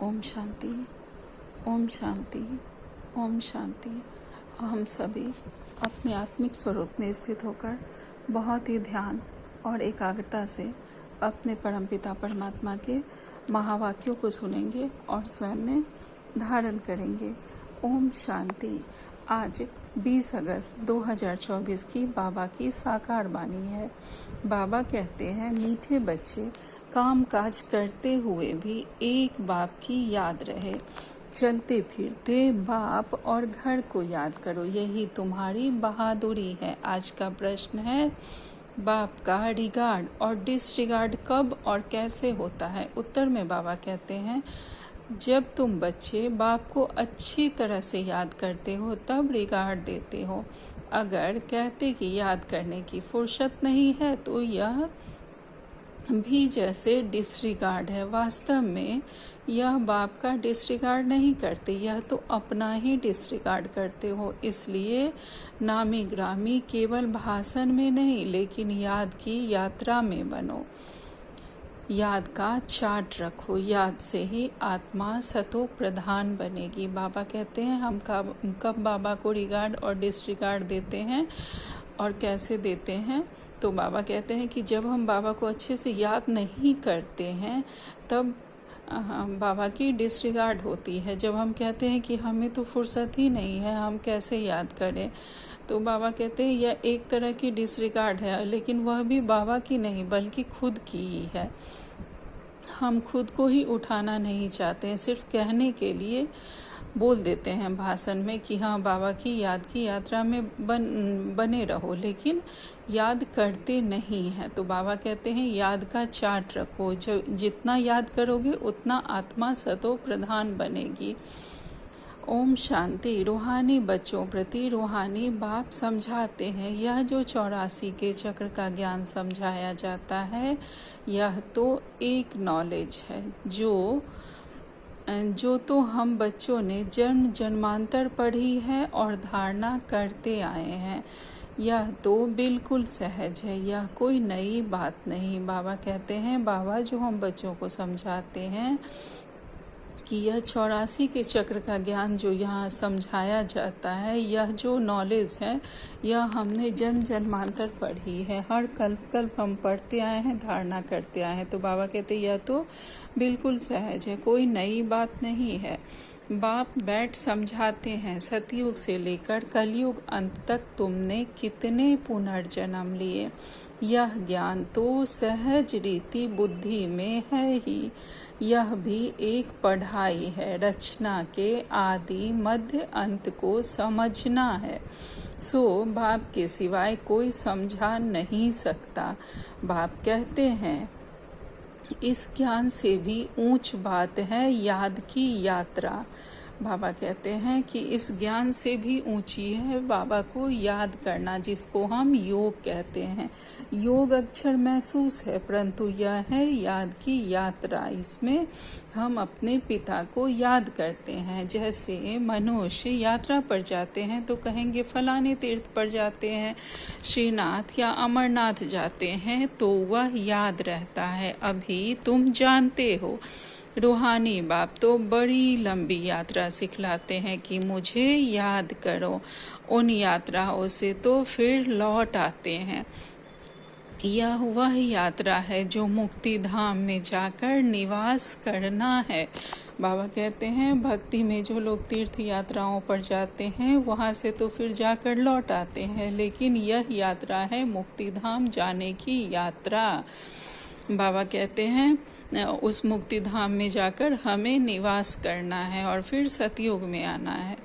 ओम शांति, ओम शांति, ओम शांति। हम सभी अपने आत्मिक स्वरूप में स्थित होकर बहुत ही ध्यान और एकाग्रता से अपने परमपिता परमात्मा के महावाक्यों को सुनेंगे और स्वयं में धारण करेंगे। ओम शांति। आज 20 अगस्त 2024 की बाबा की साकार वाणी है। बाबा कहते हैं, मीठे बच्चे, काम काज करते हुए भी एक बाप की याद रहे। चलते फिरते बाप और घर को याद करो, यही तुम्हारी बहादुरी है। आज का प्रश्न है, बाप का रिगार्ड और डिसरिगार्ड कब और कैसे होता है? उत्तर में बाबा कहते हैं, जब तुम बच्चे बाप को अच्छी तरह से याद करते हो तब रिगार्ड देते हो। अगर कहते कि याद करने की फुर्सत नहीं है तो यह भी जैसे डिसरिगार्ड है। वास्तव में यह बाप का डिसरिगार्ड नहीं करते, यह तो अपना ही डिसरिगार्ड करते हो। इसलिए नामी ग्रामी केवल भाषण में नहीं लेकिन याद की यात्रा में बनो। याद का चार्ट रखो, याद से ही आत्मा सतो प्रधान बनेगी। बाबा कहते हैं, हम कब बाबा को रिगार्ड और डिसरिगार्ड देते हैं और कैसे देते हैं? तो बाबा कहते हैं कि जब हम बाबा को अच्छे से याद नहीं करते हैं तब बाबा की डिसरिगार्ड होती है। जब हम कहते हैं कि हमें तो फुर्सत ही नहीं है, हम कैसे याद करें, तो बाबा कहते हैं यह एक तरह की डिसरिगार्ड है, लेकिन वह भी बाबा की नहीं बल्कि खुद की ही है। हम खुद को ही उठाना नहीं चाहते हैं, सिर्फ कहने के लिए बोल देते हैं भाषण में कि हाँ बाबा की यात्रा में बने रहो, लेकिन याद करते नहीं हैं। तो बाबा कहते हैं याद का चार्ट रखो, जो जितना याद करोगे उतना आत्मा सतो प्रधान बनेगी। ओम शांति। रूहानी बच्चों प्रति रूहानी बाप समझाते हैं, यह जो 84 के चक्र का ज्ञान समझाया जाता है यह तो एक नॉलेज है जो तो हम बच्चों ने जन्म जन्मांतर पढ़ी है और धारणा करते आए हैं। यह तो बिल्कुल सहज है, यह कोई नई बात नहीं। बाबा कहते हैं, बाबा जो हम बच्चों को समझाते हैं कि यह 84 के चक्र का ज्ञान जो यहाँ समझाया जाता है, यह जो नॉलेज है यह हमने जन्म जन्मांतर पढ़ी है। हर कल्प हम पढ़ते आए हैं, धारणा करते आए हैं। तो बाबा कहते हैं यह तो बिल्कुल सहज है, कोई नई बात नहीं है। बाप बैठ समझाते हैं, सतयुग से लेकर कलयुग अंत तक तुमने कितने पुनर्जन्म लिए। यह ज्ञान तो सहज रीति बुद्धि में है ही। यह भी एक पढ़ाई है, रचना के आदि मध्य अंत को समझना है। सो बाप के सिवाय कोई समझा नहीं सकता। बाप कहते हैं, इस ज्ञान से भी ऊंच बात है याद की यात्रा। बाबा कहते हैं कि इस ज्ञान से भी ऊंची है बाबा को याद करना, जिसको हम योग कहते हैं। योग अक्षर महसूस है, परंतु यह है याद की यात्रा। इसमें हम अपने पिता को याद करते हैं। जैसे मनुष्य यात्रा पर जाते हैं तो कहेंगे फलाने तीर्थ पर जाते हैं, श्रीनाथ या अमरनाथ जाते हैं, तो वह याद रहता है। अभी तुम जानते हो, रूहानी बाप तो बड़ी लंबी यात्रा सिखलाते हैं कि मुझे याद करो। उन यात्राओं से तो फिर लौट आते हैं। यह वह यात्रा है जो मुक्ति धाम में जाकर निवास करना है। बाबा कहते हैं, भक्ति में जो लोग तीर्थ यात्राओं पर जाते हैं वहाँ से तो फिर जाकर लौट आते हैं, लेकिन यह यात्रा है मुक्ति धाम जाने की यात्रा। बाबा कहते हैं उस मुक्ति धाम में जाकर हमें निवास करना है और फिर सतयुग में आना है।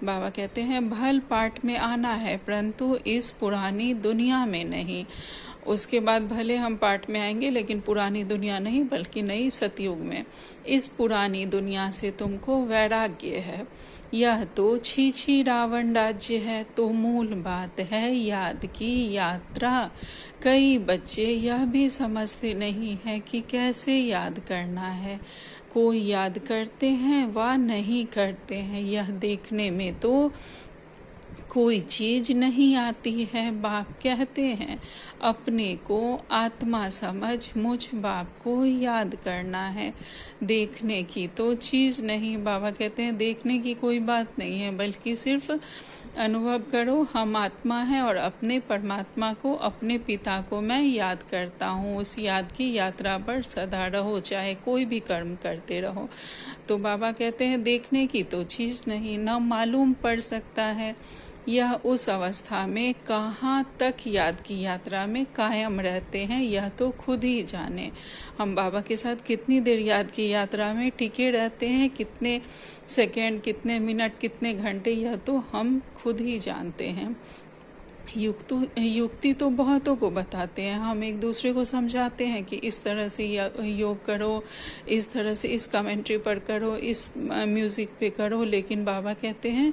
बाबा कहते हैं, भल पाठ में आना है परंतु इस पुरानी दुनिया में नहीं। उसके बाद भले हम पाठ में आएंगे लेकिन पुरानी दुनिया नहीं बल्कि नई सतयुग में। इस पुरानी दुनिया से तुमको वैराग्य है। यह तो छी रावण राज्य है। तो मूल बात है याद की यात्रा। कई बच्चे यह भी समझते नहीं है कि कैसे याद करना है। कोई याद करते हैं व नहीं करते हैं, यह देखने में तो कोई चीज नहीं आती है। बाप कहते हैं अपने को आत्मा समझ मुझ बाप को याद करना है। देखने की तो चीज नहीं, बाबा कहते हैं देखने की कोई बात नहीं है, बल्कि सिर्फ अनुभव करो हम आत्मा हैं और अपने परमात्मा को, अपने पिता को मैं याद करता हूँ। उस याद की यात्रा पर सदा रहो, चाहे कोई भी कर्म करते रहो। तो बाबा कहते हैं देखने की तो चीज नहीं, न मालूम पड़ सकता है यह उस अवस्था में कहाँ तक याद की यात्रा में कायम रहते हैं, यह तो खुद ही जाने। हम बाबा के साथ कितनी देर याद की यात्रा में टिके रहते हैं, कितने सेकंड, कितने मिनट, कितने घंटे, यह तो हम खुद ही जानते हैं। युक्ति तो बहुतों को बताते हैं, हम एक दूसरे को समझाते हैं कि इस तरह से योग करो, इस तरह से इस कमेंट्री पर करो, इस म्यूज़िक पे करो, लेकिन बाबा कहते हैं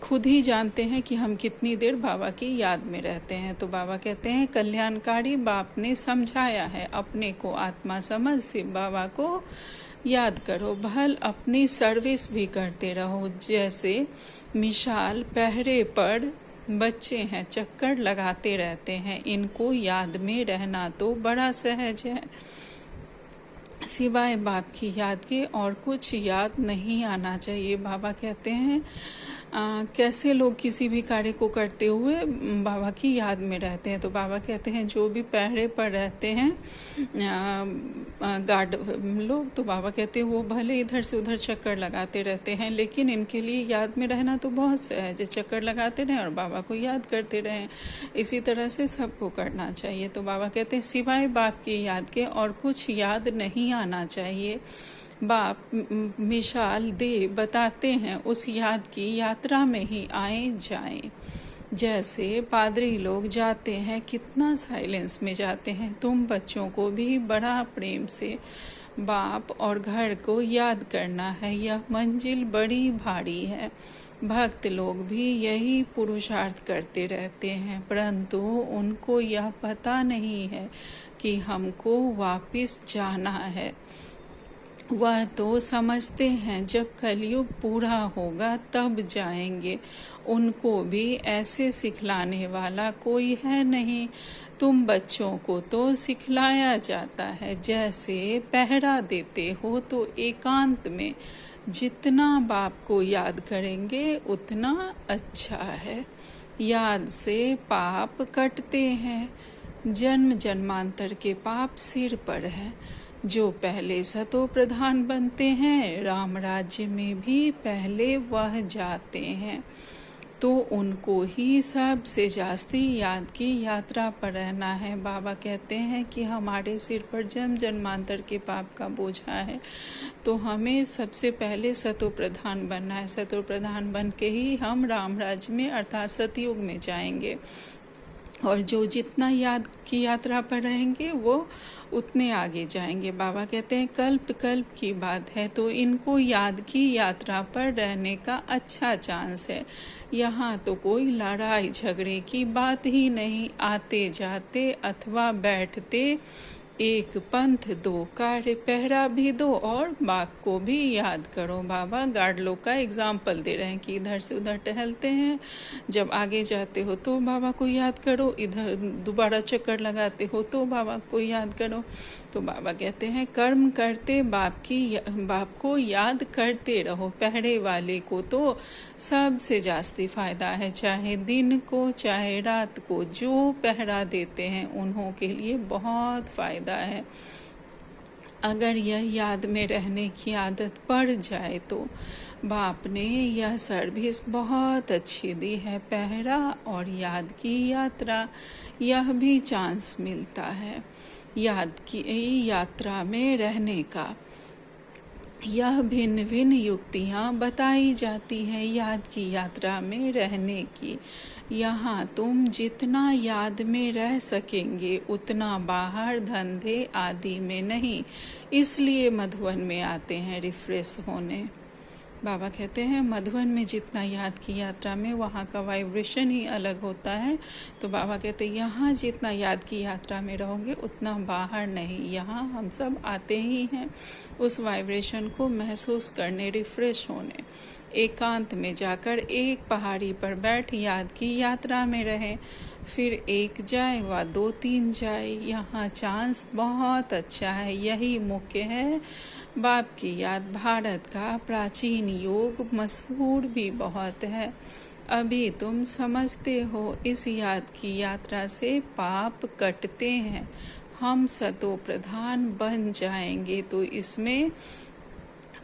खुद ही जानते हैं कि हम कितनी देर बाबा की याद में रहते हैं। तो बाबा कहते हैं कल्याणकारी बाप ने समझाया है, अपने को आत्मा समझ से बाबा को याद करो, भल अपनी सर्विस भी करते रहो। जैसे मिसाल पहरे पर बच्चे हैं, चक्कर लगाते रहते हैं, इनको याद में रहना तो बड़ा सहज है। सिवाय बाप की याद के और कुछ याद नहीं आना चाहिए। बाबा कहते हैं कैसे लोग किसी भी कार्य को करते हुए बाबा की याद में रहते हैं। तो बाबा कहते हैं जो भी पहरे पर रहते हैं गार्ड लोग, तो बाबा कहते हैं वो भले इधर से उधर चक्कर लगाते रहते हैं, लेकिन इनके लिए याद में रहना तो बहुत सहज है। चक्कर लगाते रहें और बाबा को याद करते रहें, इसी तरह से सबको करना चाहिए। तो बाबा कहते हैं सिवाय बाप की याद के और कुछ याद नहीं आना चाहिए। बाप मिसाल दे बताते हैं उस याद की यात्रा में ही आए जाएं। जैसे पादरी लोग जाते हैं, कितना साइलेंस में जाते हैं। तुम बच्चों को भी बड़ा प्रेम से बाप और घर को याद करना है, यह मंजिल बड़ी भारी है। भक्त लोग भी यही पुरुषार्थ करते रहते हैं, परंतु उनको यह पता नहीं है कि हमको वापस जाना है। वह तो समझते हैं जब कलयुग पूरा होगा तब जाएंगे, उनको भी ऐसे सिखलाने वाला कोई है नहीं। तुम बच्चों को तो सिखलाया जाता है, जैसे पहरा देते हो तो एकांत में जितना बाप को याद करेंगे उतना अच्छा है। याद से पाप कटते हैं, जन्म जन्मांतर के पाप सिर पर है। जो पहले सतो प्रधान बनते हैं, राम राज्य में भी पहले वह जाते हैं, तो उनको ही सबसे जास्ती याद की यात्रा पर रहना है। बाबा कहते हैं कि हमारे सिर पर जन्म जन्मांतर के पाप का बोझा है, तो हमें सबसे पहले सतो प्रधान बनना है। सतो प्रधान बन के ही हम राम राज्य में अर्थात सतयुग में जाएंगे, और जो जितना याद की यात्रा पर रहेंगे वो उतने आगे जाएंगे। बाबा कहते हैं कल्प कल्प की बात है, तो इनको याद की यात्रा पर रहने का अच्छा चांस है। यहाँ तो कोई लड़ाई झगड़े की बात ही नहीं, आते जाते अथवा बैठते एक पंथ दो कार्य, पहरा भी दो और बाप को भी याद करो। बाबा गार्ड लोग का एग्जाम्पल दे रहे हैं कि इधर से उधर टहलते हैं, जब आगे जाते हो तो बाबा को याद करो, इधर दोबारा चक्कर लगाते हो तो बाबा को याद करो। तो बाबा कहते हैं कर्म करते बाप को याद करते रहो। पहरे वाले को तो सबसे जास्ती फायदा है, चाहे दिन को चाहे रात को, जो पहरा देते हैं उन्हों के लिए बहुत फायदा है। अगर यह याद में रहने की आदत पड़ जाए तो बाप ने यह सर्विस बहुत अच्छी दी है। पहरा और याद की यात्रा, यह भी चांस मिलता है याद की यात्रा में रहने का। यह भिन्न भिन्न युक्तियाँ बताई जाती हैं याद की यात्रा में रहने की। यहाँ तुम जितना याद में रह सकेंगे उतना बाहर धंधे आदि में नहीं, इसलिए मधुवन में आते हैं रिफ्रेश होने। बाबा कहते हैं मधुबन में जितना याद की यात्रा में वहाँ का वाइब्रेशन ही अलग होता है। तो बाबा कहते हैं यहाँ जितना याद की यात्रा में रहोगे उतना बाहर नहीं, यहाँ हम सब आते ही हैं उस वाइब्रेशन को महसूस करने, रिफ्रेश होने। एकांत में जाकर एक पहाड़ी पर बैठ याद की यात्रा में रहें, फिर एक जाए व 2-3 जाए। यहाँ चांस बहुत अच्छा है, यही मुख्य है। बाप की याद भारत का प्राचीन योग मशहूर भी बहुत है। अभी तुम समझते हो इस याद की यात्रा से पाप कटते हैं, हम सतो प्रधान बन जाएंगे। तो इसमें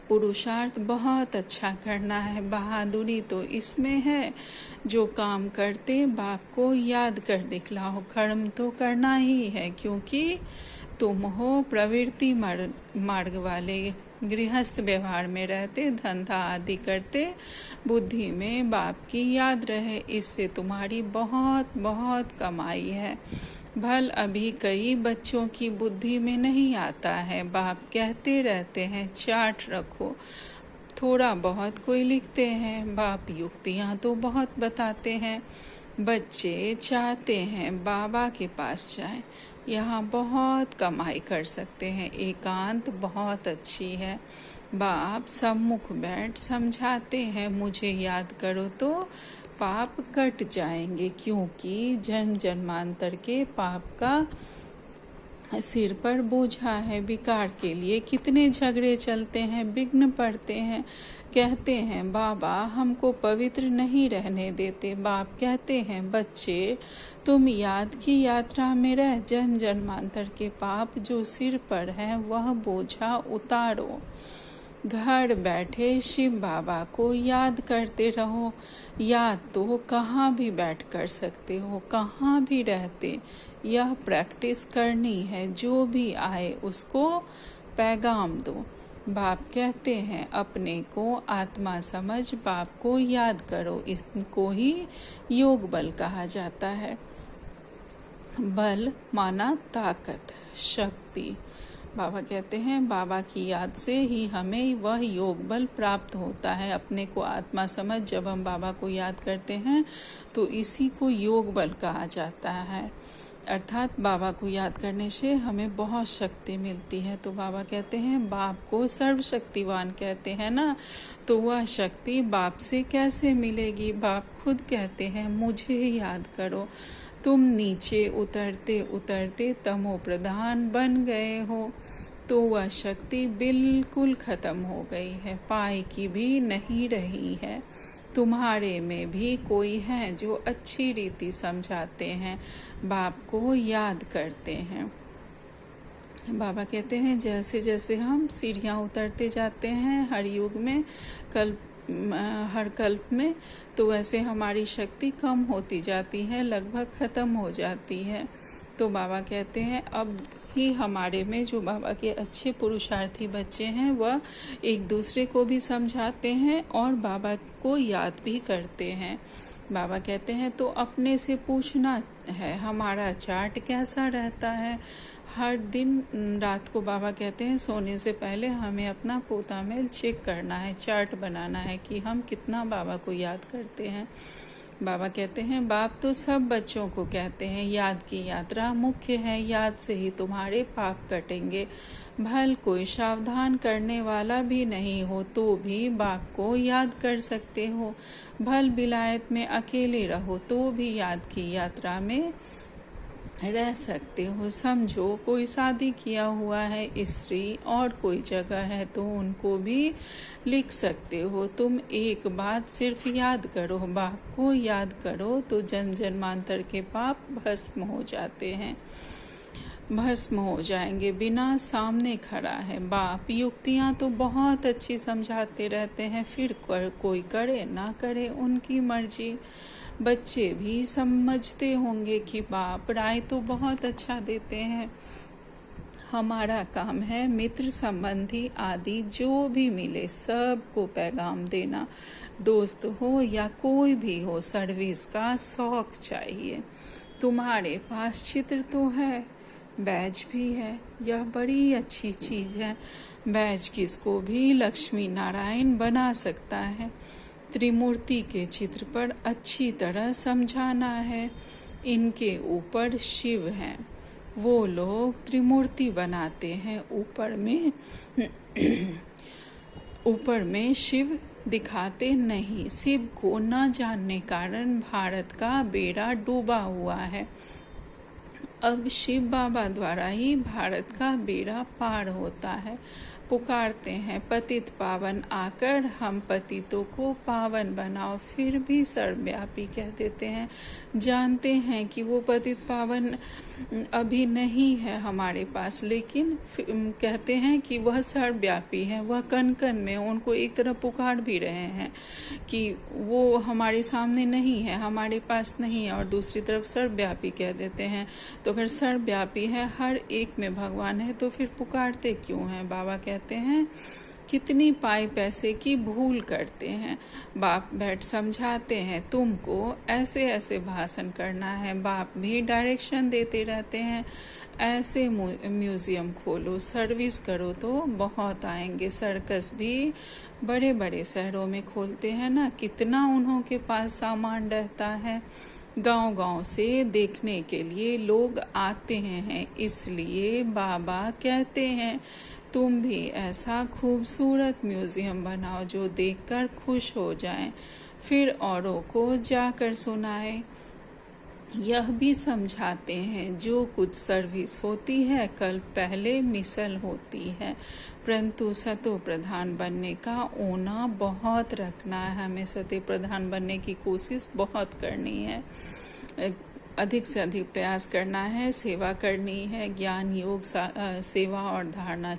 पुरुषार्थ बहुत अच्छा करना है, बहादुरी तो इसमें है। जो काम करते बाप को याद कर दिखलाओ, कर्म तो करना ही है, क्योंकि तुम हो प्रवृत्ति मार्ग वाले, गृहस्थ व्यवहार में रहते, धंधा आदि करते, बुद्धि में बाप की याद रहे, इससे तुम्हारी बहुत बहुत कमाई है। भल अभी कई बच्चों की बुद्धि में नहीं आता है, बाप कहते रहते हैं चार्ट रखो, थोड़ा बहुत कोई लिखते हैं, बाप युक्तियाँ तो बहुत बताते हैं। बच्चे चाहते हैं बाबा के पास जाएं, यहाँ बहुत कमाई कर सकते हैं, एकांत बहुत अच्छी है। बाप सम्मुख बैठ समझाते हैं मुझे याद करो तो पाप कट जाएंगे, क्योंकि जन्म जन्मांतर के पाप का सिर पर बोझा है। विकार के लिए कितने झगड़े चलते हैं, विघ्न पड़ते हैं। कहते हैं बाबा हमको पवित्र नहीं रहने देते। बाप कहते हैं बच्चे तुम याद की यात्रा में रह, जन्म जन्मांतर के पाप जो सिर पर है वह बोझा उतारो। घर बैठे शिव बाबा को याद करते रहो। याद तो कहाँ भी बैठ कर सकते हो, कहाँ भी रहते, यह प्रैक्टिस करनी है। जो भी आए उसको पैगाम दो। बाप कहते हैं अपने को आत्मा समझ बाप को याद करो, इसको ही योग बल कहा जाता है। बल माना ताकत, शक्ति। बाबा कहते हैं बाबा की याद से ही हमें वह योग बल प्राप्त होता है। अपने को आत्मा समझ जब हम बाबा को याद करते हैं तो इसी को योग बल कहा जाता है। अर्थात बाबा को याद करने से हमें बहुत शक्ति मिलती है। तो बाबा कहते हैं बाप को सर्वशक्तिवान कहते हैं ना, तो वह शक्ति बाप से कैसे मिलेगी। बाप खुद कहते हैं मुझे याद करो। तुम नीचे उतरते उतरते तमो प्रधान बन गए हो, तो वह शक्ति बिल्कुल खत्म हो गई है, पाई की भी नहीं रही है। तुम्हारे में भी कोई है जो अच्छी रीति समझाते हैं, बाप को याद करते हैं। बाबा कहते हैं जैसे जैसे हम सीढ़ियाँ उतरते जाते हैं हर युग में, हर कल्प में, तो वैसे हमारी शक्ति कम होती जाती है, लगभग ख़त्म हो जाती है। तो बाबा कहते हैं अब ही हमारे में जो बाबा के अच्छे पुरुषार्थी बच्चे हैं वह एक दूसरे को भी समझाते हैं और बाबा को याद भी करते हैं। बाबा कहते हैं तो अपने से पूछना है हमारा चार्ट कैसा रहता है। हर दिन रात को बाबा कहते हैं सोने से पहले हमें अपना पोता मेल चेक करना है, चार्ट बनाना है कि हम कितना बाबा को याद करते हैं। बाबा कहते हैं बाप तो सब बच्चों को कहते हैं याद की यात्रा मुख्य है, याद से ही तुम्हारे पाप कटेंगे। भल कोई सावधान करने वाला भी नहीं हो तो भी बाप को याद कर सकते हो। भल विलायत में अकेले रहो तो भी याद की यात्रा में रह सकते हो। समझो कोई शादी किया हुआ है स्त्री और कोई जगह है तो उनको भी लिख सकते हो। तुम एक बात सिर्फ याद करो, बाप को याद करो तो जन्म जन्मांतर के पाप भस्म हो जाते हैं, भस्म हो जाएंगे। बिना सामने खड़ा है बाप। युक्तियाँ तो बहुत अच्छी समझाते रहते हैं, फिर कोई करे ना करे उनकी मर्जी। बच्चे भी समझते होंगे कि बाप राय तो बहुत अच्छा देते हैं। हमारा काम है मित्र संबंधी आदि जो भी मिले सबको पैगाम देना, दोस्त हो या कोई भी हो, सर्विस का शौक चाहिए। तुम्हारे पास चित्र तो है, बैज भी है, यह बड़ी अच्छी चीज़ है। बैज किसको भी लक्ष्मी नारायण बना सकता है। त्रिमूर्ति के चित्र पर अच्छी तरह समझाना है। इनके ऊपर शिव हैं। वो लोग त्रिमूर्ति बनाते हैं। ऊपर में शिव दिखाते नहीं। शिव को न जानने कारण भारत का बेड़ा डूबा हुआ है। अब शिव बाबा द्वारा ही भारत का बेड़ा पार होता है। पुकारते हैं पतित पावन आकर हम पतितों को पावन बनाओ। फिर भी सर्वव्यापी कह देते हैं। जानते हैं कि वो पतित पावन अभी नहीं है हमारे पास, लेकिन कहते हैं कि वह सर्वव्यापी है। वह कण कण में उनको एक तरह पुकार भी रहे हैं कि वो हमारे सामने नहीं है, हमारे पास नहीं है, और दूसरी तरफ सर्वव्यापी कह देते हैं। तो अगर सर्वव्यापी है, हर एक में भगवान है, तो फिर पुकारते क्यों हैं? बाबा कहते हैं कितनी पाई पैसे की भूल करते हैं। बाप बैठ समझाते हैं तुमको ऐसे ऐसे भाषण करना है। बाप भी डायरेक्शन देते रहते हैं। ऐसे म्यूजियम खोलो, सर्विस करो तो बहुत आएंगे। सर्कस भी बड़े बड़े शहरों में खोलते हैं ना, कितना उन्हों के पास सामान रहता है। गांव गांव से देखने के लिए लोग आते हैं। इसलिए बाबा कहते हैं तुम भी ऐसा खूबसूरत म्यूजियम बनाओ जो देखकर खुश हो जाएं, फिर औरों को जाकर सुनाए। यह भी समझाते हैं जो कुछ सर्विस होती है कल पहले मिसल होती है, परंतु सतो प्रधान बनने का ओना बहुत रखना है। हमें सतो प्रधान बनने की कोशिश बहुत करनी है। अधिक से अधिक प्रयास करना है, सेवा करनी है। ज्ञान योग सेवा और धारणा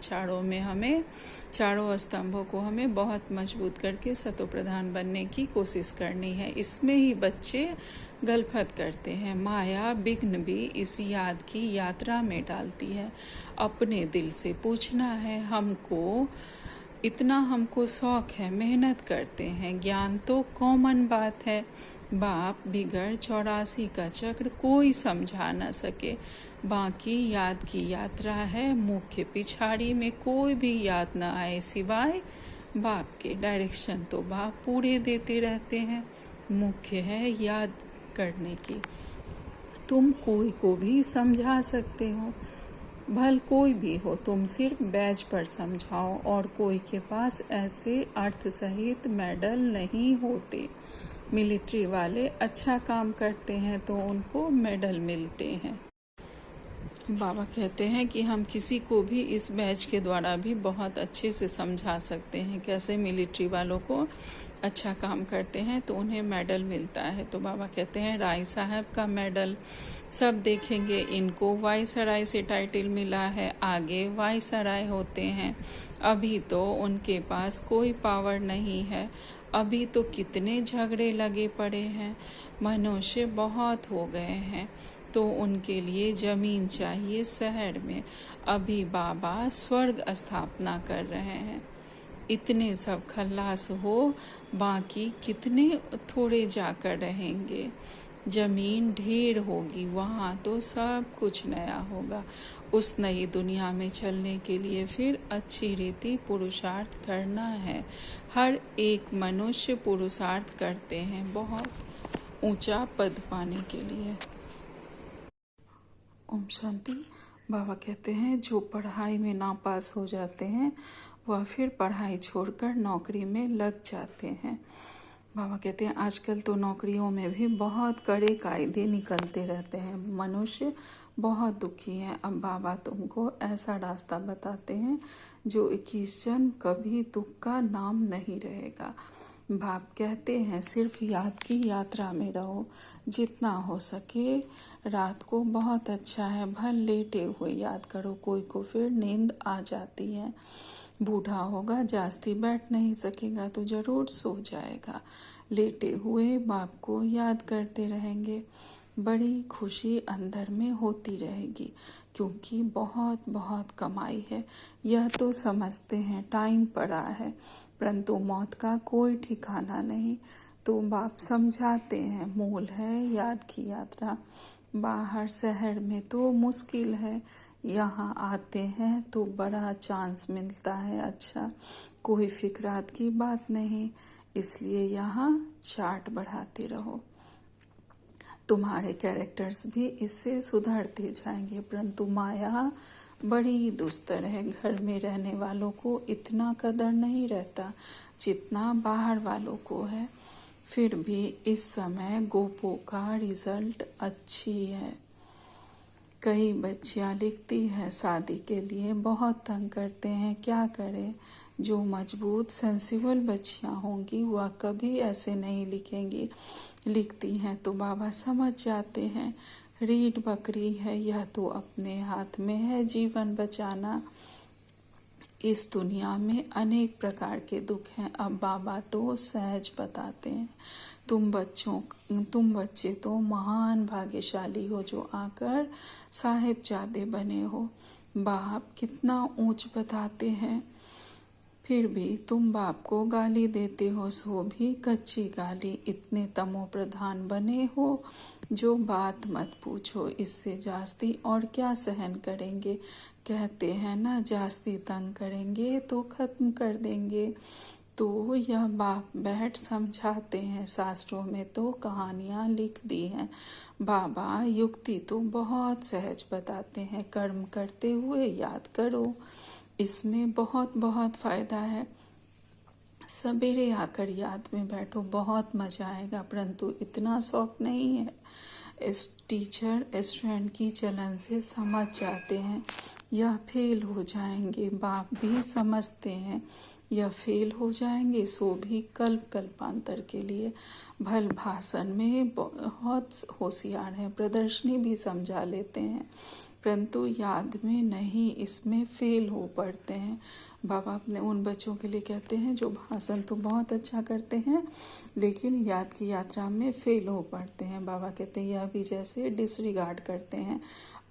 चारों स्तंभों को हमें बहुत मजबूत करके सतो प्रधान बनने की कोशिश करनी है। इसमें ही बच्चे गलफत करते हैं। माया विघ्न भी इस याद की यात्रा में डालती है। अपने दिल से पूछना है हमको शौक है, मेहनत करते हैं। ज्ञान तो कॉमन बात है। बाप बिगड़ 84 का चक्र कोई समझा न सके। बाकी याद की यात्रा है। मुख्य पिछाड़ी में कोई भी याद न आए सिवाय बाप के। डायरेक्शन तो बाप पूरे देते रहते हैं। मुख्य है याद करने की। तुम कोई को भी समझा सकते हो, भल कोई भी हो। तुम सिर्फ बैज पर समझाओ, और कोई के पास ऐसे अर्थ सहित मेडल नहीं होते। मिलिट्री वाले अच्छा काम करते हैं तो उनको मेडल मिलते हैं। बाबा कहते हैं कि हम किसी को भी इस बैच के द्वारा भी बहुत अच्छे से समझा सकते हैं कैसे मिलिट्री वालों को अच्छा काम करते हैं तो उन्हें मेडल मिलता है। तो बाबा कहते हैं राय साहब का मेडल सब देखेंगे। इनको वायसराय से टाइटल मिला है, आगे वायसराय होते हैं। अभी तो उनके पास कोई पावर नहीं है। अभी तो कितने झगड़े लगे पड़े हैं। मनुष्य बहुत हो गए हैं तो उनके लिए जमीन चाहिए शहर में। अभी बाबा स्वर्ग स्थापना कर रहे हैं। इतने सब खल्लास हो, बाकी कितने थोड़े जाकर रहेंगे। जमीन ढेर होगी, वहाँ तो सब कुछ नया होगा। उस नई दुनिया में चलने के लिए फिर अच्छी रीति पुरुषार्थ करना है। हर एक मनुष्य पुरुषार्थ करते हैं बहुत ऊंचा पद पाने के लिए। ओम शांति। बाबा कहते हैं जो पढ़ाई में नापास हो जाते हैं वह फिर पढ़ाई छोड़कर नौकरी में लग जाते हैं। बाबा कहते हैं आजकल तो नौकरियों में भी बहुत कड़े कायदे निकलते रहते हैं। मनुष्य बहुत दुखी है। अब बाबा तुमको ऐसा रास्ता बताते हैं जो 21 जन्म कभी दुख का नाम नहीं रहेगा। बाप कहते हैं सिर्फ याद की यात्रा में रहो, जितना हो सके। रात को बहुत अच्छा है, भल लेटे हुए याद करो। कोई को फिर नींद आ जाती है। बूढ़ा होगा, जास्ती बैठ नहीं सकेगा तो जरूर सो जाएगा। लेटे हुए बाप को याद करते रहेंगे। बड़ी खुशी अंदर में होती रहेगी, क्योंकि बहुत बहुत कमाई है। यह तो समझते हैं टाइम पड़ा है, परंतु मौत का कोई ठिकाना नहीं। तो बाप समझाते हैं मूल है याद की यात्रा। बाहर शहर में तो मुश्किल है, यहाँ आते हैं तो बड़ा चांस मिलता है। अच्छा, कोई फिक्रात की बात नहीं, इसलिए यहाँ चार्ट बढ़ाते रहो। तुम्हारे कैरेक्टर्स भी इससे सुधरते जाएंगे। परंतु माया बड़ी दुस्तर है। घर में रहने वालों को इतना कदर नहीं रहता जितना बाहर वालों को है। फिर भी इस समय गोपो का रिजल्ट अच्छी है। कई बच्चियां लिखती है शादी के लिए बहुत तंग करते हैं, क्या करें। जो मजबूत सेंसिबल बच्चियां होंगी वह कभी ऐसे नहीं लिखेंगी। लिखती हैं तो बाबा समझ जाते हैं। रीढ़ बकरी है, यह तो अपने हाथ में है जीवन बचाना। इस दुनिया में अनेक प्रकार के दुख हैं, अब बाबा तो सहज बताते हैं। तुम बच्चे तो महान भाग्यशाली हो जो आकर साहिबजादे बने हो। बाप कितना ऊंच बताते हैं, फिर भी तुम बाप को गाली देते हो, सो भी कच्ची गाली। इतने तमो प्रधान बने हो जो बात मत पूछो। इससे जास्ती और क्या सहन करेंगे। कहते हैं ना, जास्ती तंग करेंगे तो खत्म कर देंगे। तो यह बाप बैठ समझाते हैं। शास्त्रों में तो कहानियाँ लिख दी हैं। बाबा युक्ति तो बहुत सहज बताते हैं। कर्म करते हुए याद करो, इसमें बहुत बहुत फायदा है। सवेरे आकर याद में बैठो, बहुत मजा आएगा। परंतु इतना शौक नहीं है। इस टीचर स्टूडेंट की चलन से समझ जाते हैं यह फेल हो जाएंगे। बाप भी समझते हैं यह फेल हो जाएंगे, सो भी कल्पांतर के लिए। भल भाषण में बहुत होशियार हैं, प्रदर्शनी भी समझा लेते हैं, परंतु याद में नहीं, इसमें फेल हो पड़ते हैं। बाबा अपने उन बच्चों के लिए कहते हैं जो भाषण तो बहुत अच्छा करते हैं लेकिन याद की यात्रा में फेल हो पड़ते हैं। बाबा कहते हैं यह भी जैसे डिसरिगार्ड करते हैं,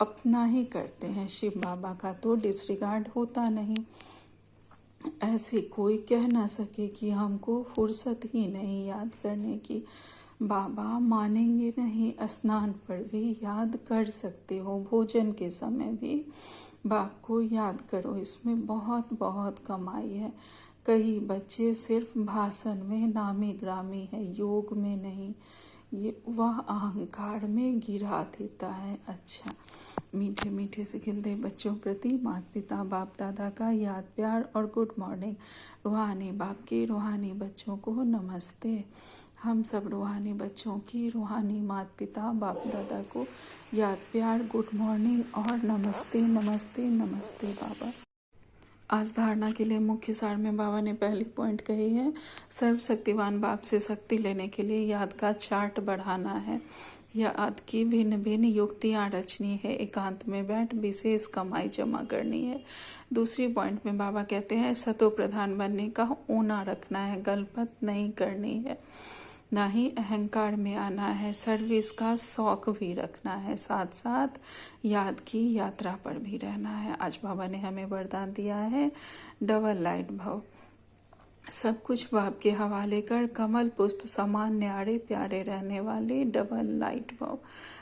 अपना ही करते हैं। शिव बाबा का तो डिसरिगार्ड होता नहीं। ऐसे कोई कह ना सके कि हमको फुर्सत ही नहीं याद करने की। बाबा मानेंगे नहीं। स्नान पर भी याद कर सकते हो, भोजन के समय भी बाप को याद करो, इसमें बहुत बहुत कमाई है। कई बच्चे सिर्फ भाषण में नामी ग्रामी है, योग में नहीं, ये वह अहंकार में गिरा देता है। अच्छा, मीठे मीठे से खिलते बच्चों प्रति माता पिता बाप दादा का याद प्यार और गुड मॉर्निंग। रूहानी बाप के रूहानी बच्चों को नमस्ते। हम सब रूहानी बच्चों की रूहानी माता पिता बाप दादा को याद प्यार गुड मॉर्निंग और नमस्ते नमस्ते नमस्ते बाबा। आज धारणा के लिए मुख्य सार में बाबा ने पहली पॉइंट कही है, सर्वशक्तिवान बाप से शक्ति लेने के लिए याद का चार्ट बढ़ाना है। याद की भिन्न भिन्न युक्तियाँ रचनी है, एकांत में बैठ विशेष कमाई जमा करनी है। दूसरी पॉइंट में बाबा कहते हैं सतो प्रधान बनने का ऊना रखना है, गलपत नहीं करनी है, ना ही अहंकार में आना है, सर्विस का शौक भी रखना है, साथ साथ याद की यात्रा पर भी रहना है। आज बाबा ने हमें वरदान दिया है डबल लाइट भव। सब कुछ बाप के हवाले कर कमल पुष्प समान न्यारे प्यारे रहने वाले डबल लाइट भव।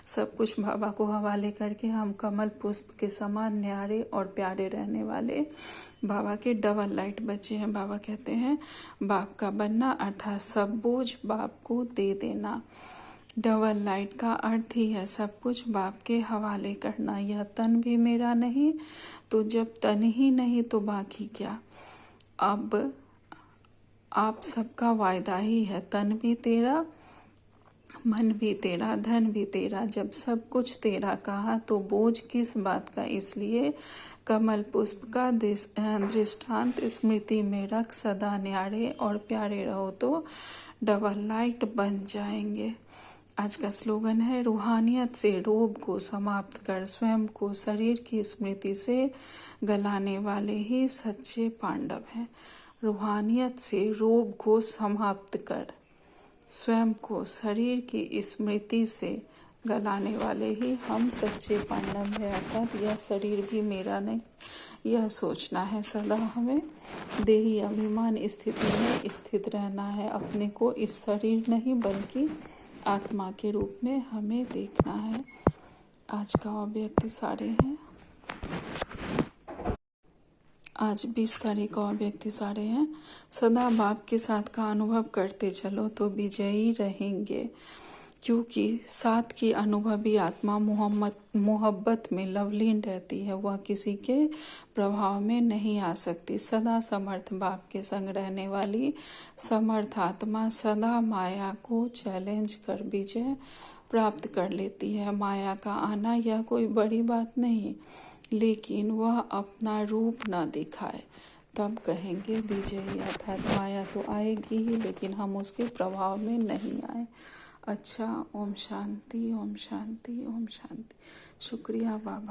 सब कुछ बाबा को हवाले करके हम कमल पुष्प के समान न्यारे और प्यारे रहने वाले बाबा के डबल लाइट बच्चे हैं। बाबा कहते हैं बाप का बनना अर्थात सब बोझ बाप को दे देना। डबल लाइट का अर्थ ही है सब कुछ बाप के हवाले करना। यह तन भी मेरा नहीं, तो जब तन ही नहीं तो बाकी क्या। अब आप सबका वायदा ही है, तन भी तेरा, मन भी तेरा, धन भी तेरा। जब सब कुछ तेरा कहा तो बोझ किस बात का। इसलिए कमल पुष्प का दृष्टांत स्मृति में रख, सदा न्यारे और प्यारे रहो तो डबल लाइट बन जाएंगे। आज का स्लोगन है रूहानियत से रोब को समाप्त कर, स्वयं को शरीर की स्मृति से गलाने वाले ही सच्चे पांडव हैं। रूहानियत से रोग को समाप्त कर, स्वयं को शरीर की स्मृति से गलाने वाले ही हम सच्चे पांडव हैं। अर्थात यह शरीर भी मेरा नहीं, यह सोचना है सदा हमें। देही अभिमान स्थिति में स्थित रहना है, अपने को इस शरीर नहीं बल्कि आत्मा के रूप में हमें देखना है। आज का अव्यक्त सारे हैं। आज 20 तारीख और व्यक्ति सारे हैं। सदा बाप के साथ का अनुभव करते चलो तो विजयी रहेंगे, क्योंकि साथ की अनुभवी आत्मा मोहब्बत में लवलीन रहती है, वह किसी के प्रभाव में नहीं आ सकती। सदा समर्थ बाप के संग रहने वाली समर्थ आत्मा सदा माया को चैलेंज कर विजय प्राप्त कर लेती है। माया का आना यह कोई बड़ी बात नहीं, लेकिन वह अपना रूप न दिखाए तब कहेंगे विजयी। अर्थात माया तो आएगी ही, लेकिन हम उसके प्रभाव में नहीं आए। अच्छा, ओम शांति, ओम शांति, ओम शांति। शुक्रिया बाबा।